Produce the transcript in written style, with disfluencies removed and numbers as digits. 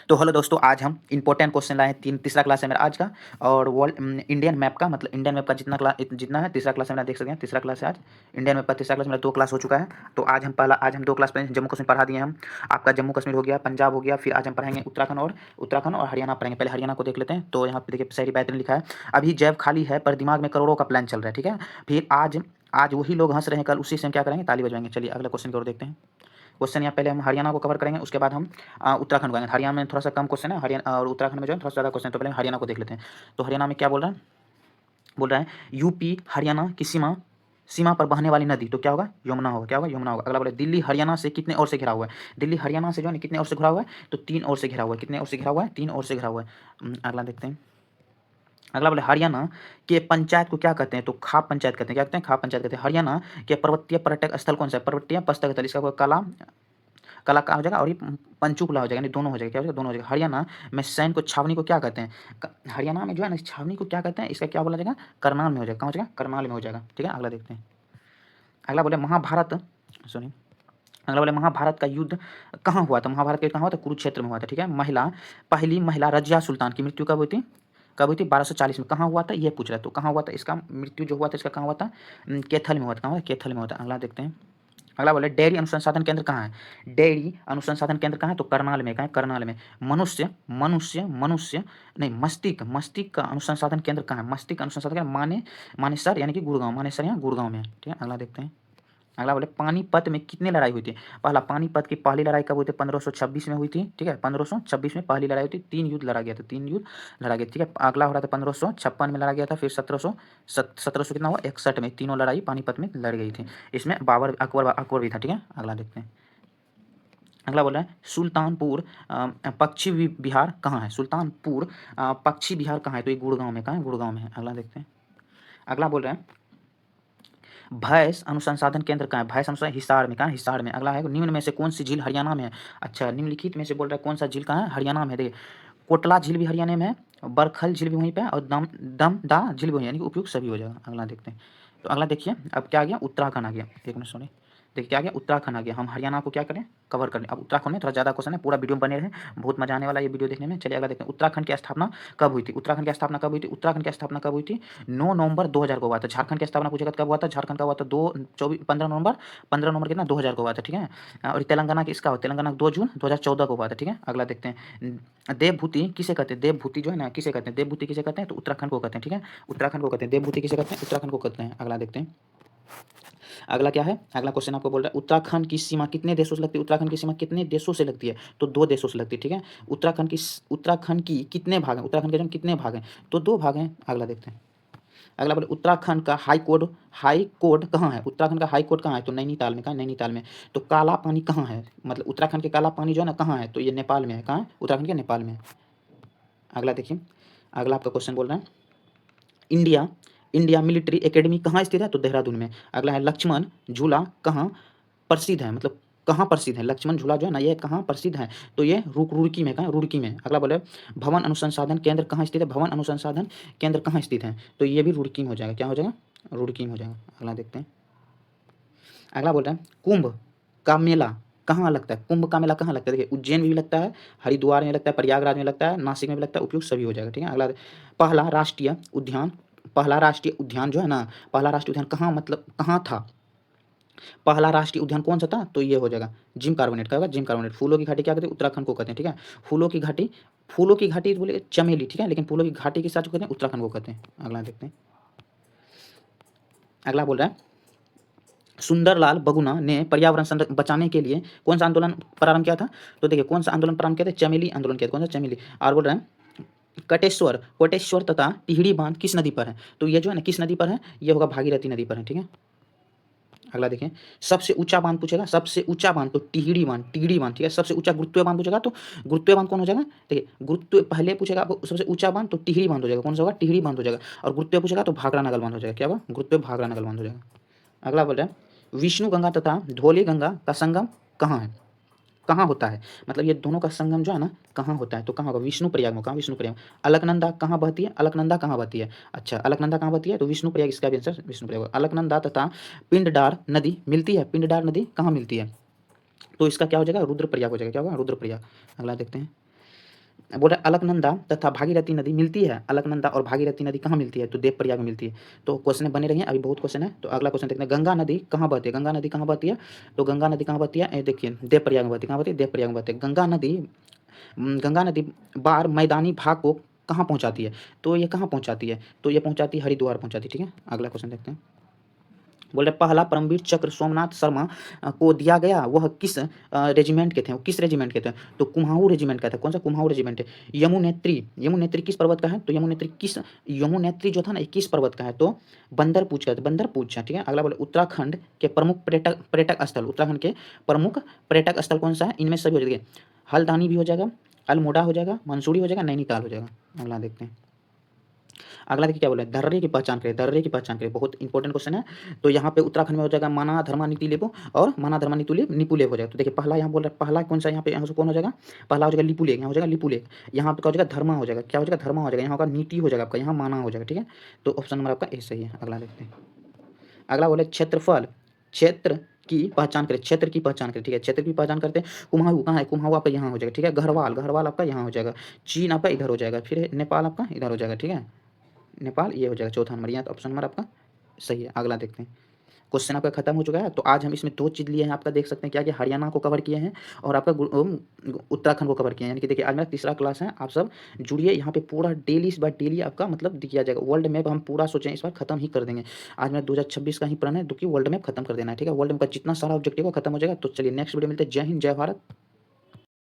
तो हेलो दोस्तों, आज हम इंपॉर्टेंट क्वेश्चन लाए हैं। तीसरा क्लास है मेरा आज का। और वर्ल्ड इंडियन मैप का, मतलब इंडियन मैप का जितना है तीसरा क्लास है मेरा, देख सकते हैं। तीसरा क्लास है आज इंडियन मैप का। तीसरा क्लास मेरा 2 क्लास हो चुका है। तो आज हम 2 क्लास पढ़े, जम्मू कश्मीर पढ़ा दिए हम। आपका जम्मू कश्मीर हो गया, पंजाब हो गया। फिर आज हम पढ़ेंगे उत्तराखंड और हरियाणा पढ़ेंगे। पहले हरियाणा को देख लेते हैं। तो यहाँ पे देखिए शायरी बेहतरीन लिखा है। अभी जैब खाली है पर दिमाग में करोड़ों का प्लान चल रहा है, ठीक है। फिर आज वही लोग हंस रहे हैं, कल उसी से हम क्या करेंगे, ताली बजवाएंगे। चलिए अगला क्वेश्चन की ओर देखते हैं। क्वेश्चन यहाँ पहले हम हरियाणा को कवर करेंगे, उसके बाद हम उत्तराखंड को आएंगे। हरियाणा में थोड़ा सा कम क्वेश्चन है, हरियाणा और उत्तराखंड में जो है थोड़ा सा ज़्यादा क्वेश्चन है। तो पहले हरियाणा को देख लेते हैं। तो हरियाणा में क्या बोल रहा है यूपी हरियाणा की सीमा पर बहने वाली नदी, तो क्या होगा, यमुना होगा। क्या होगा, यमुना होगा। अगला बोले दिल्ली हरियाणा से कितने ओर से घिरा हुआ है। दिल्ली हरियाणा से जो है कितने ओर से घिरा हुआ है, तो 3 ओर से घिरा हुआ है। कितने ओर से घिरा हुआ है, 3 ओर से घिरा हुआ है। अगला देखते हैं। अगला बोले हरियाणा के पंचायत को क्या कहते हैं, तो खाप पंचायत कहते हैं। क्या कहते हैं, खाप पंचायत कहते हैं। हरियाणा के पर्वतीय पर्यटक स्थल कौन सा है, पर्वतीय पर्यटक स्थल। इसका कोई कला का हो जाएगा, और ये पंचकुला हो जाएगा, यानी दोनों हो जाएगा। क्या हो जाएगा, दोनों हो जाएगा। हरियाणा में सैन्य को, छावनी को क्या कहते हैं, हरियाणा में जो है ना छावनी को क्या कहते हैं, इसका क्या बोला जाएगा, करनाल में हो जाएगा। कहाँ हो जाएगा, करनाल में हो जाएगा, ठीक है। अगला देखते हैं। अगला बोले महाभारत, सॉरी, अगला बोले महाभारत का युद्ध कहाँ हुआ था। महाभारत का युद्ध कहाँ हुआ था, कुरुक्षेत्र में हुआ था, ठीक है। पहली महिला रजिया सुल्तान की मृत्यु कब हुई थी, 1240 में। कहाँ हुआ था, ये पूछ रहा है। तो कहाँ हुआ था, इसका मृत्यु जो हुआ था इसका कहाँ हुआ था, कैथल में हुआ था। कहाँ हुआ था, कैथल में हुआ था। अगला देखते हैं। अगला बोले डेयरी अनुसंधान केंद्र कहाँ है, डेयरी अनुसंधान केंद्र कहाँ है, तो करनाल में। कहाँ है, करनाल में। मनुष्य नहीं, मस्तिष्क का अनुसंधान केंद्र कहाँ है, मस्तिष्क अनुसंधान केंद्र मानेसर यानी कि गुड़गांव, मानेसर यहाँ गुड़गांव में है, ठीक है। अगला देखते हैं। अगला बोले पानीपत में कितने लड़ाई हुई थी। पानीपत की पहली लड़ाई कब हुई थी, 1526 में हुई थी, ठीक है। 1526 में पहली लड़ाई हुई थी। 3 युद्ध लड़ा गया था, 3 युद्ध लड़ा गया, ठीक है। अगला हो रहा था 1556 में लड़ा गया था। फिर 1700 कितना हुआ, 61 में। तीनों लड़ाई पानीपत में लड़ गई थी। इसमें अकबर भी था, ठीक है। अगला देखते हैं। अगला बोल रहा है सुल्तानपुर पक्षी बिहार कहाँ है, सुल्तानपुर पक्षी बिहार कहाँ है, तो ये गुड़गांव में। कहाँ है, गुड़गांव में है। अगला देखते हैं। अगला बोल रहे हैं भैंस अनुसंधान केंद्र कहाँ है, भैंस अनुसंधान हिसार में। कहाँ है, हिसार में। अगला है निम्न में से कौन सी झील हरियाणा में है। अच्छा, निम्नलिखित में से बोल रहा है कौन सा झील कहाँ है, हरियाणा में है। देखिए कोटला झील भी हरियाणा में है, बरखल झील भी वहीं पे है, और दमदा झील भी वहीं, यानी कि उपयुक्त सभी हो जाएगा। अगला देखते हैं। तो अगला देखिए, अब क्या आ गया, उत्तराखंड आ गया। एक मिनट सॉरी, देखिए क्या आ गया, उत्तराखंड आ गया। हम हरियाणा को क्या करें, कवर करें। अब उत्तराखंड में थोड़ा ज़्यादा क्वेश्चन है, पूरा वीडियो में बने रहे, बहुत मजा आने वाला ये वीडियो देखने में। चलिए अगला देखते हैं। उत्तराखंड की स्थापना कब हुई थी, उत्तराखंड की स्थापना कब हुई थी, उत्तराखंड की स्थापना कब हुई थी, 9 नवंबर 2000 को हुआ था। झारखंड की स्थापना पूछेगा कब हुआ था, झारखंड का हुआ था 15 नवंबर कितना, 2000 को हुआ था, ठीक है। और तेलंगाना की, इसका हो तेलंगाना 2 जून 2014 को हुआ था, ठीक है। अगला देखते हैं। देवभूति किसे कहते हैं, देवभूति जो है ना किसे कहते हैं, देवभूति किसे कहते हैं, तो उत्तराखंड को कहते हैं, ठीक है। उत्तराखंड को कहते हैं। देवभूति किसे कहते हैं, उत्तराखंड को कहते हैं। अगला देखते हैं। अगला क्या है, अगला क्वेश्चन आपको बोल रहा है उत्तराखंड की सीमा कितने देशों से लगती है, उत्तराखंड की सीमा कितने देशों से लगती है, तो 2 देशों से लगती है, ठीक है। उत्तराखंड की कितने भाग हैं, उत्तराखंड के जो कितने भाग हैं, तो 2 भाग हैं। अगला देखते हैं। अगला बोले उत्तराखंड का हाई कोर्ट कहाँ है, उत्तराखंड का हाई कोर्ट कहाँ है, तो नैनीताल में। कहाँ है, नैनीताल में। तो काला पानी कहाँ है, मतलब उत्तराखंड के काला पानी जो है ना कहाँ है, तो ये नेपाल में है। कहाँ है, उत्तराखंड के नेपाल में है। अगला देखिए। अगला आपका क्वेश्चन बोल रहा है इंडिया इंडिया मिलिट्री एकेडमी कहाँ स्थित है, तो देहरादून में। अगला है लक्ष्मण झूला कहाँ प्रसिद्ध है, मतलब कहाँ प्रसिद्ध है, लक्ष्मण झूला जो है ना ये कहाँ प्रसिद्ध है, तो ये रुड़की में। कहाँ, रुड़की में। अगला बोले भवन अनुसंधान केंद्र कहाँ स्थित है, भवन अनुसंधान केंद्र कहाँ स्थित है, तो ये भी रुड़की में हो जाएगा। क्या हो जाएगा, रुड़की में हो जाएगा। अगला देखते हैं। अगला बोल रहा है कुंभ का मेला कहाँ लगता है, कुंभ का मेला कहाँ लगता है, देखिए उज्जैन में भी लगता है, हरिद्वार में लगता है, प्रयागराज में लगता है, नासिक में भी लगता है, उपयुक्त सभी हो जाएगा, ठीक है। अगला पहला राष्ट्रीय उद्यान पहला राष्ट्रीय उद्यान जो है ना, पहला राष्ट्रीय उद्यान कहाँ, मतलब कहाँ था, पहला राष्ट्रीय उद्यान कौन सा था, तो ये हो जाएगा जिम कार्बोनेट का होगा, जिम कार्बोनेट। फूलों की घाटी क्या कहते हैं, उत्तराखंड को कहते हैं, ठीक है। फूलों की घाटी बोले चमेली, ठीक है, लेकिन फूलों की घाटी के साथ जो कहते हैं उत्तराखंड को कहते हैं। अगला देखते हैं। अगला बोल रहा है सुंदरलाल बगुना ने पर्यावरण संरक्षण बचाने के लिए कौन सा आंदोलन प्रारंभ किया था, तो देखिए कौन सा आंदोलन प्रारंभ किया था, चमेली आंदोलन किया था। कौन सा, चमेली। और बोल रहे हैं कोटेश्वर तथा टिहरी बांध किस नदी पर है, तो ये जो है ना किस नदी पर है, ये होगा भागीरथी नदी पर है, ठीक है। अगला देखें। सबसे ऊंचा बांध पूछेगा, सबसे ऊंचा बांध तो टिहरी बांध, ठीक है। सबसे ऊंचा गुरुत्वीय बांध पूछेगा, तो गुरुत्वीय बांध कौन हो जाएगा, देखिए गुरुत्व पहले पूछेगा आपको, सबसे ऊंचा बांध तो टिहरी बांध हो जाएगा। कौन सा होगा, टिहरी बांध हो जाएगा। और गुरुत्वीय पूछेगा तो भाखड़ा नगल बांध हो जाएगा। क्या होगा, गुरुत्वीय भाखड़ा नगल बांध हो जाएगा। अगला बोल रहा है विष्णु गंगा तथा धौली गंगा का संगम कहाँ है, कहाँ होता है, मतलब ये दोनों का संगम जो है ना कहाँ होता है, तो कहाँ होगा, विष्णुप्रयाग में। कहाँ, विष्णुप्रयाग। अलकनंदा कहाँ बहती है, अलकनंदा कहाँ बहती है, अच्छा अलकनंदा कहाँ बहती है, तो विष्णुप्रयाग, इसका भी आंसर विष्णुप्रयाग। अलकनंदा तथा पिंडदार नदी मिलती है, पिंडदार नदी कहाँ मिलती है, तो इसका क्या हो जाएगा, रुद्रप्रयाग हो जाएगा। क्या होगा, रुद्रप्रयाग। अगला देखते हैं। बोल रहा है अलकनंदा तथा भागीरथी नदी मिलती है। अलकनंदा और भागीरथी नदी कहाँ मिलती है? तो देवप्रयाग में मिलती है। तो क्वेश्चन बने रहिए, अभी बहुत क्वेश्चन है। तो अगला क्वेश्चन देखते हैं, गंगा नदी कहाँ बहती है? गंगा नदी कहाँ बहती है? तो गंगा नदी कहाँ बहती है? देखिए देवप्रयाग में बहती है। कहाँ बहती है? देवप्रयाग में बहती है। गंगा नदी बार मैदानी भाग को कहाँ पहुँचाती है? तो ये कहाँ पहुँचाती है? तो ये पहुँचाती है हरिद्वार पहुँचाती है। ठीक है, अगला क्वेश्चन देखते हैं। बोल रहे पहला परमवीर चक्र सोमनाथ शर्मा को दिया गया, वह किस रेजिमेंट के थे? वो किस रेजिमेंट के थे? तो कुम्हाऊ रेजिमेंट का था। कौन सा? कुम्हाऊ रेजिमेंट है। यमुनेत्री, यमुनेत्री किस पर्वत का है? तो यमुनेत्री जो था ना, ये किस पर्वत का है? तो बंदर पूछ का, बंदर पूछ। ठीक है, अगला बोले उत्तराखंड के प्रमुख पर्यटक स्थल, उत्तराखंड के प्रमुख पर्यटक स्थल कौन सा है? इनमें सभी हो जाएगा, हल्द्वानी भी हो जाएगा, अल्मोड़ा हो जाएगा, मंसूरी हो जाएगा, नैनीताल हो जाएगा। अगला देखते हैं। अगला देखिए क्या बोला है, धर्रे की पहचान करें। धर्रे की पहचान करें, बहुत इंपॉर्टेंट क्वेश्चन है। तो यहाँ पे उत्तराखंड में हो जाएगा माना धर्मा नीतिलेपो और माना धर्मा निपुलेप हो जाएगा। तो देखिए पहला यहाँ बोल रहा है, पहला कौन सा यहाँ से कौन हो जाएगा? पहला हो जाएगा लिपुलेख, यहाँ हो जाएगा लिपुलेख। यहाँ पे क्या हो जाएगा? धर्मा हो जाएगा। क्या हो जाएगा? धर्मा हो जाएगा। यहाँ होगा नीति हो जाएगा आपका, यहाँ माना हो जाएगा। ठीक है, तो ऑप्शन नंबर आपका ए सही है। अगला देखते हैं। अगला बोले क्षेत्रफल, क्षेत्र की पहचान करें। क्षेत्र की पहचान करें। ठीक है, क्षेत्र की पहचान करते हैं। कुम्हाऊ कहाँ है? कुम्हाऊ आपका यहाँ हो जाएगा। ठीक है, गढ़वाल, गढ़वाल आपका यहाँ हो जाएगा। चीन आपका इधर हो जाएगा। फिर नेपाल आपका इधर हो जाएगा। ठीक है, नेपाल ये हो जाएगा चौथा नंबर। यहाँ तो ऑप्शन नंबर आपका सही है। अगला देखते हैं। क्वेश्चन आपका खत्म हो चुका है। तो आज हम इसमें दो चीज़ लिए हैं आपका, देख सकते हैं क्या कि हरियाणा को कवर किए हैं और आपका उत्तराखंड को कवर किए हैं। यानी कि देखिए आज मेरा तीसरा क्लास है, आप सब जुड़िए। यहाँ पे पूरा डेली इस बार डेली आपका मतलब दिया जाएगा। वर्ल्ड मैप हम पूरा सोचें इस बार खत्म ही कर देंगे। आज मेरा 2026 का ही प्लान है, जो कि वर्ल्ड मैप खत्म कर देना है। ठीक है, वर्ल्ड मैप का जितना सारा ऑब्जेक्टिव है खत्म हो जाएगा। तो चलिए नेक्स्ट वीडियो मिलते हैं। जय हिंद, जय भारत।